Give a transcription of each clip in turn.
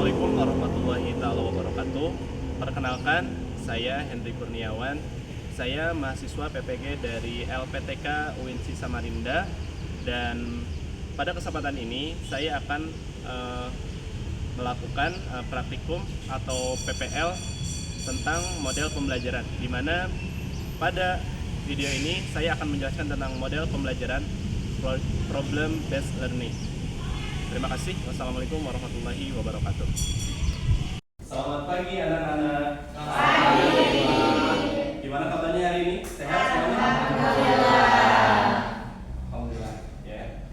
Assalamualaikum warahmatullahi wabarakatuh. Perkenalkan, saya Hendri Kurniawan. Saya mahasiswa PPG dari LPTK UINSI Samarinda, dan pada kesempatan ini saya akan melakukan praktikum atau PPL tentang model pembelajaran, di mana pada video ini saya akan menjelaskan tentang model pembelajaran problem based learning. Terima kasih. Wassalamualaikum warahmatullahi wabarakatuh. Selamat pagi anak-anak. Pagi. Gimana kabarnya hari ini? Sehat semuanya? Alhamdulillah. Ya.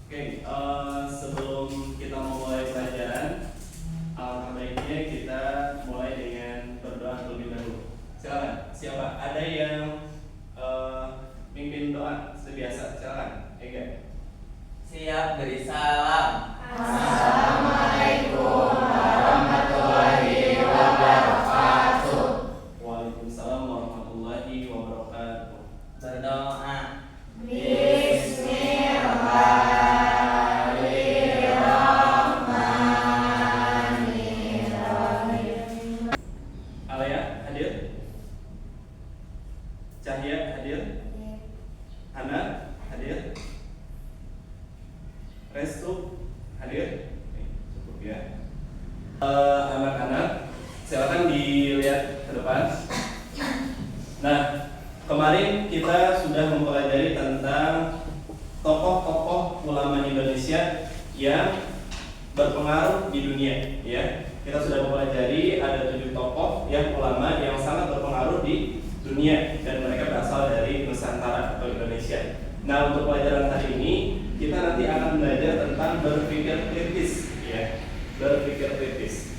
Oke, sebelum kita memulai pelajaran, alangkah baiknya kita mulai dengan berdoa terlebih dahulu. Silakan. Siapa? Ada yang mimpin doa seperti biasa? Silakan. Ega. Siap, beri salam. Assalamualaikum warahmatullahi wabarakatuh. Waalaikumsalam warahmatullahi wabarakatuh. Berdoa. Bismillahirrahmanirrahim. Alaya hadir? Cahya hadir? Hana hadir? Restu hadir? Cukup ya. Anak-anak, silakan dilihat ke depan. Nah, kemarin kita sudah mempelajari tentang tokoh-tokoh ulama Indonesia yang berpengaruh di dunia, ya. Kita sudah mempelajari ada 7 tokoh yang ulama yang sangat berpengaruh di dunia, dan mereka berasal dari Nusantara atau Indonesia. Nah, untuk pelajaran hari ini kita nanti akan belajar tentang berpikir kritis, ya. Berpikir kritis.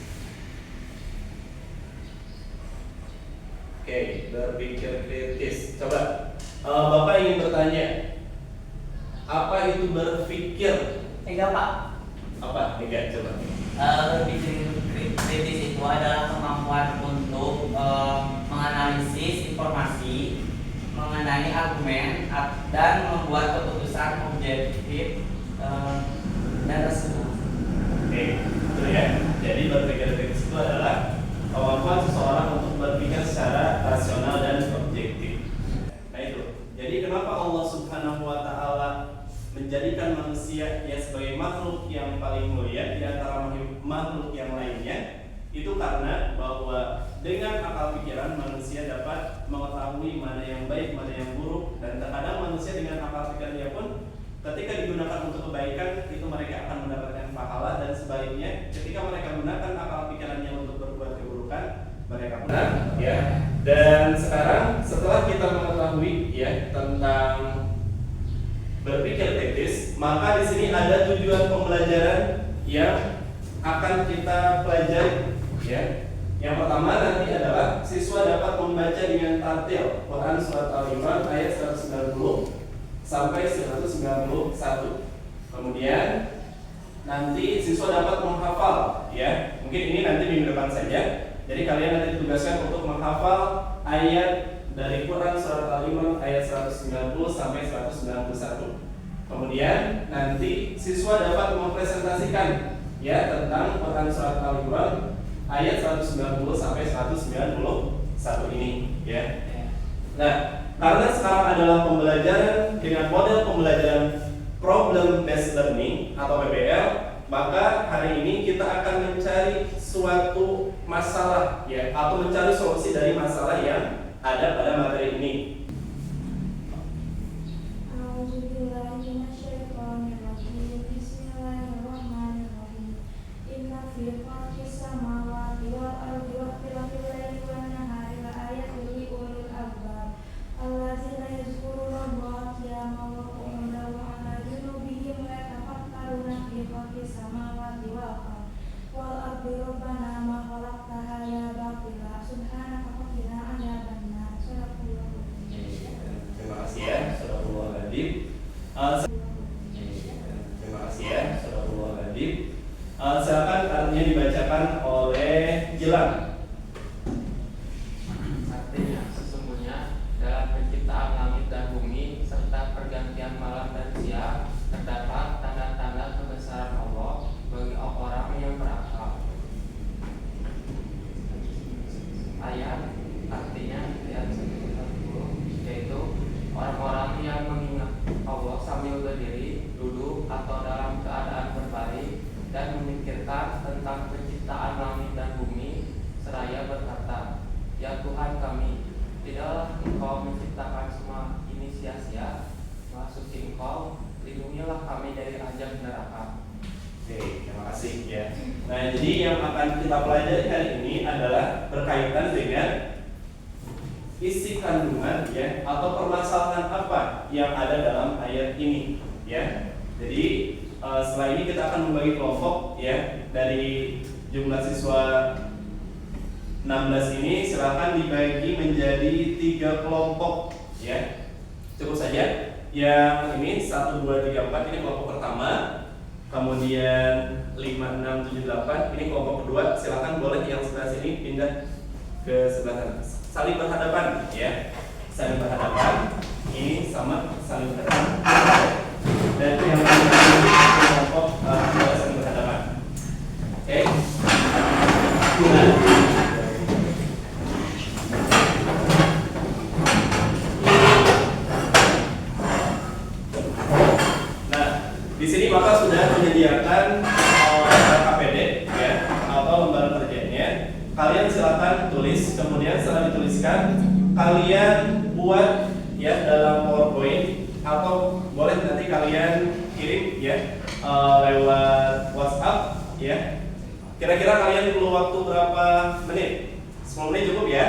Oke, berpikir kritis. Coba, Bapak ingin bertanya, apa itu berpikir? Tiga, Pak. Apa? Tiga, coba. Berpikir kritis itu adalah kemampuan untuk menganalisis informasi, mengenai argumen, dan membuat keputusan objektif dan rasional. Oke, itu ya. Jadi berpikir kritis itu adalah kemampuan seseorang untuk berpikir secara rasional dan objektif. Nah itu. Jadi kenapa Allah Subhanahu wa taala menjadikan manusia ya sebagai makhluk yang paling mulia di antara makhluk yang lainnya? Itu karena bahwa dengan akal pikiran manusia dapat mengetahui mana yang baik, mana yang buruk, dan terkadang manusia dengan akal pikirannya pun ketika digunakan untuk kebaikan itu mereka akan mendapatkan pahala, dan sebaliknya ketika mereka menggunakan akal pikirannya untuk berbuat keburukan mereka pun ya. Dan sekarang setelah kita mengetahui ya tentang berpikir kritis, maka di sini ada tujuan pembelajaran yang akan kita pelajari. Ya, yang pertama nanti adalah siswa dapat membaca dengan tartil Quran surat Al-Imran ayat 190 sampai 191. Kemudian nanti siswa dapat menghafal, ya. Mungkin ini nanti minggu depan saja. Jadi kalian nanti ditugaskan untuk menghafal ayat dari Quran surat Al-Imran ayat 190 sampai 191. Kemudian nanti siswa dapat mempresentasikan ya tentang Quran surat Al-Imran ayat 190 sampai 191 ini, ya. Nah, karena sekarang adalah pembelajaran dengan model pembelajaran problem based learning atau PBL, maka hari ini kita akan mencari suatu masalah ya, atau mencari solusi dari masalah yang ada pada materi ini. Bismillahirrahmanirrahim. Inna fi khalqis samawati wal ardi wa ikhtilafil laili wan nahari la ayatin li ulil albab allazina yazkuruna Allaha qiyaman wa qu'udan wa 'ala junubihim wa yatafakkaruna fi khalqis samawati wal ardi rabbana ma khalaqta hadza batila subhanaka faqina 'adzabannar. Terima kasih ya, Astagfirullahaladzim. Terima kasih ya, Astagfirullahaladzim. Silakan artinya dibacakan oleh Gilang. Artinya, sesungguhnya dalam penciptaan langit dan bumi serta pergantian malam dan siang terdapat berdiri, duduk, atau dalam keadaan berbaring, dan memikirkan tentang penciptaan langit dan bumi, seraya berkata, "Ya Tuhan kami, tidaklah Engkau menciptakan semua ini sia-sia, Maha Suci Engkau, lindungilah kami dari ajab neraka." Oke, terima kasih ya. Nah, jadi yang akan kita pelajari hari ini adalah berkaitan dengan isi kandungan ya atau permasalahan apa yang ada dalam ayat ini ya. Jadi setelah ini kita akan membagi kelompok ya. Dari jumlah siswa 16 ini silakan dibagi menjadi 3 kelompok ya. Cukup saja. Yang ini 1 2 3 4 ini kelompok pertama. Kemudian 5 6 7 8 ini kelompok kedua. Silakan boleh yang sebelah sini pindah ke sebelah sana. Saling berhadapan ya. Saling berhadapan. Ini sama saling berhadapan. Dan itu yang kelompok saling berhadapan. Oke. Nah, di sini maka sudah menyediakan KPD ya atau lembar kerjanya. Kalian silakan tulis, kemudian setelah dituliskan kalian buat ya dalam PowerPoint atau boleh nanti kalian kirim ya lewat WhatsApp ya. Kira-kira kalian perlu waktu berapa menit? 10 menit cukup ya?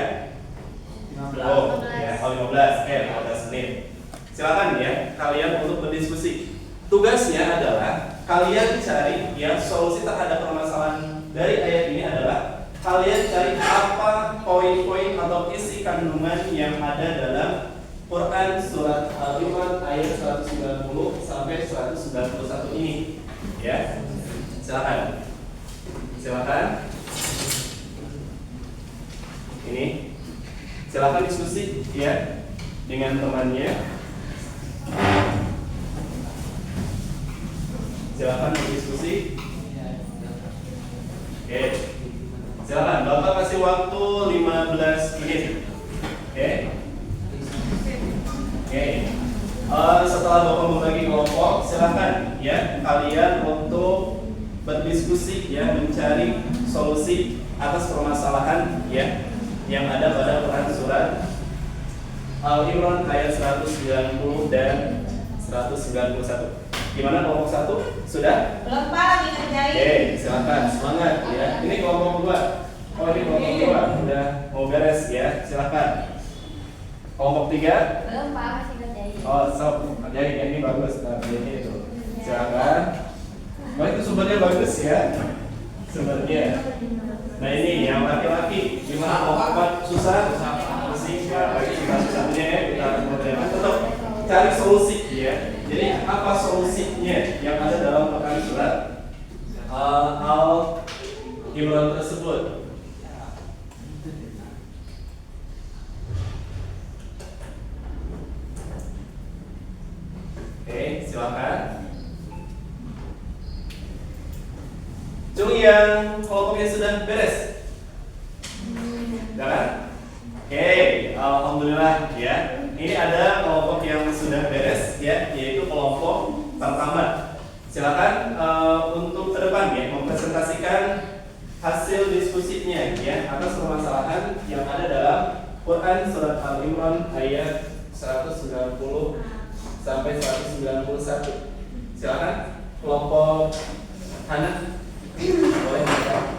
15. Oh, ya, 15 menit. Silakan ya kalian untuk berdiskusi. Tugasnya adalah kalian cari ya solusi terhadap permasalahan dari ayat ini adalah kalian cari apa poin-poin atau isi kandungan yang ada dalam Quran surat Al-Imran ayat 190 sampai 191 ini. Ya. Silakan. Silakan. Ini. Silakan diskusi ya dengan temannya. Silakan berdiskusi. Oke. Silakan, Bapak kasih waktu 15 menit. Oke. Oke. Setelah Bapak membagi kelompok, silakan ya kalian untuk berdiskusi ya mencari solusi atas permasalahan ya yang ada pada Quran surat Al-Imran ayat 190 dan 191. Gimana kelompok 1? Sudah? Belum Pak, lagi ngerjain. Oke, silakan semangat ya. Ini kelompok kedua. Oh, ini kelompok kedua udah mau beres ya. Silakan. Kelompok 3. Belum Pak, masih ngerjain. Oh, sob. Jadi ini bagus. Nah, ini itu. Silakan. Oh, itu sumbernya bagus ya. Sumbernya. Nah, ini yang laki-laki. Gimana kelompok 4 susah? Musik ya, bagi susahnya ya. Kita kemudian tetap cari solusi ya. Jadi apa solusinya yang ada dalam Quran surat Al-Imran tersebut? Oke, silakan. Cung yang kelompoknya sudah beres? Jangan? Oke, alhamdulillah ya. Ini ada kelompok yang sudah beres ya, yaitu kelompok pertama. Silakan untuk ke depan ya mempresentasikan hasil diskusinya ya atas permasalahan yang ada dalam Quran surat Al-Imran ayat 190 sampai 191. Silakan kelompok Hana boleh baca.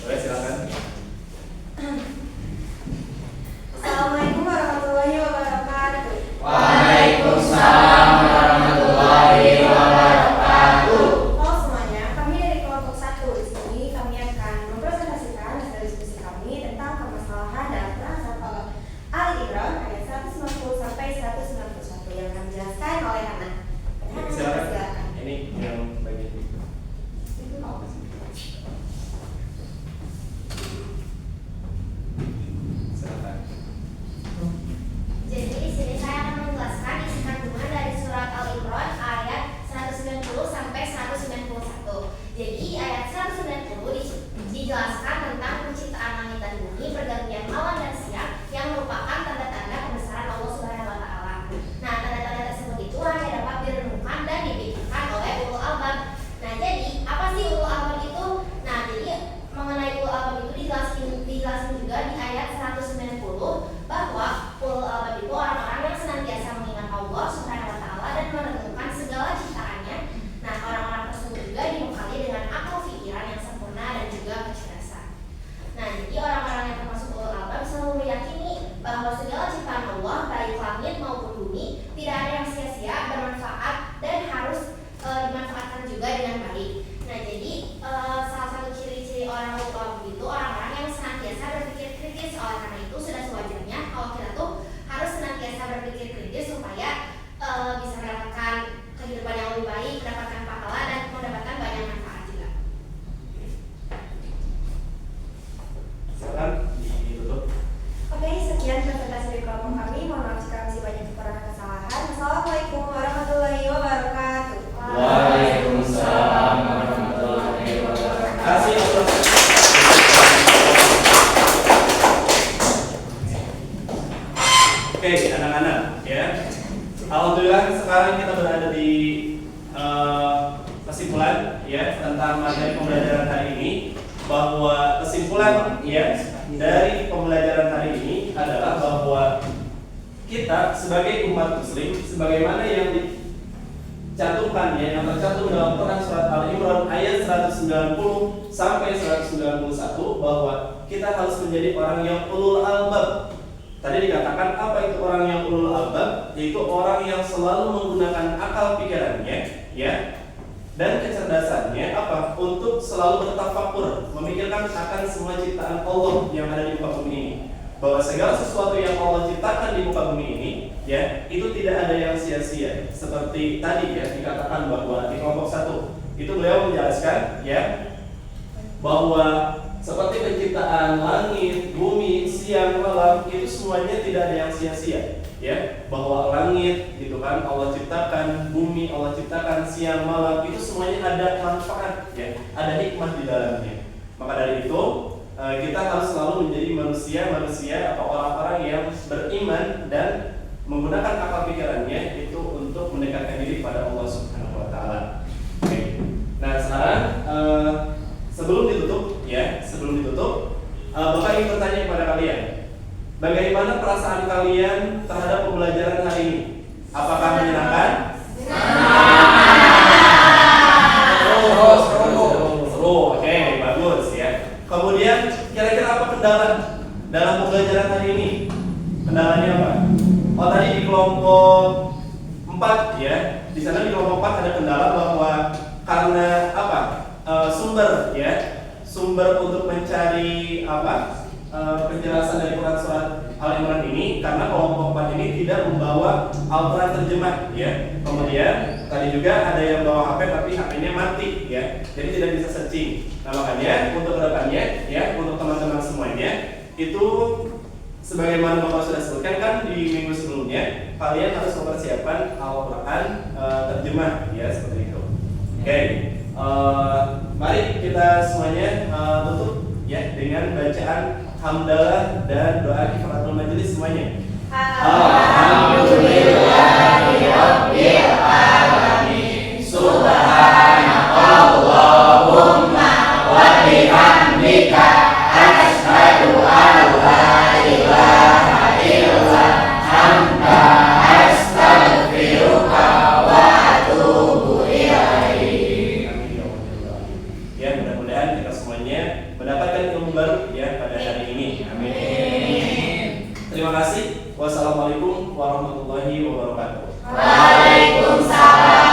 Boleh silakan. Assalamualaikum warahmatullahi wabarakatuh. Waalaikumsalam warahmatullahi wabarakatuh. Halo semuanya, kami dari kelompok 1. Di sini kami akan mempresentasikan hasil diskusi kami tentang permasalahan dalam Quran surat Al-Imran ayat 190 sampai 191. Oke, anak-anak, ya. Alhamdulillah sekarang kita berada di kesimpulan, ya, tentang materi pembelajaran hari ini. Bahwa kesimpulan, ya, dari pembelajaran hari ini adalah bahwa kita sebagai umat muslim, sebagaimana yang dicantumkan, ya, yang tercantum dalam Quran surat Al-Imran ayat 190 sampai 191, bahwa kita harus menjadi orang yang ulul albab. Tadi dikatakan apa itu orang yang ulul albab? Yaitu orang yang selalu menggunakan akal pikirannya, ya, dan kecerdasannya apa? Untuk selalu bertafakur, memikirkan akan semua ciptaan Allah yang ada di muka bumi ini. Bahwa segala sesuatu yang Allah ciptakan di muka bumi ini, ya, itu tidak ada yang sia-sia. Seperti tadi, ya, dikatakan bahwa di kelompok 1 itu beliau menjelaskan, ya, bahwa seperti penciptaan langit, bumi, siang, malam, itu semuanya tidak ada yang sia-sia, ya. Bahwa langit gitu kan Allah ciptakan, bumi Allah ciptakan, siang, malam, itu semuanya ada manfaat, ya, ada hikmah di dalamnya. Maka dari itu kita harus selalu menjadi manusia atau orang-orang yang beriman dan menggunakan akal pikirannya itu untuk mendekatkan diri pada Allah Subhanahu wa taala. Oke. Nah, sekarang sebelum ditutup, Bapak ingin bertanya kepada kalian, bagaimana perasaan kalian terhadap pembelajaran hari ini? Apakah menyenangkan? Seru. Oke, bagus, ya. Kemudian kira-kira apa kendala dalam pembelajaran hari ini? Kendalanya apa? Oh, tadi di kelompok 4, ya. Di sana di kelompok 4 ada kendala bahwa karena apa? Sumber untuk mencari penjelasan dari Quran surat Al-Imran ini, karena kelompok 4 ini tidak membawa Al-Quran terjemah, ya. Kemudian tadi juga ada yang bawa HP tapi HP-nya mati, ya. Jadi tidak bisa searching. Nah, makanya untuk kedepannya, ya, untuk teman-teman semuanya itu sebagaimana Bapak sudah sebutkan kan di minggu sebelumnya, kalian harus mempersiapkan Al-Quran terjemah, ya, seperti itu. Oke. Mari kita semuanya tutup, ya, dengan bacaan hamdalah dan doa kifaratul majelis semuanya. Alhamdulillahirabbil alamin. Subhanakallahumma wa bihamdika asyhadu an la ilaha illa anta astaghfiruka wa atubu ilaik. Ya, mudah-mudahan kita semuanya mendapatkan ilmu baru, ya, pada hari ini. Amin. Terima kasih. Wassalamualaikum warahmatullahi wabarakatuh. Waalaikumsalam.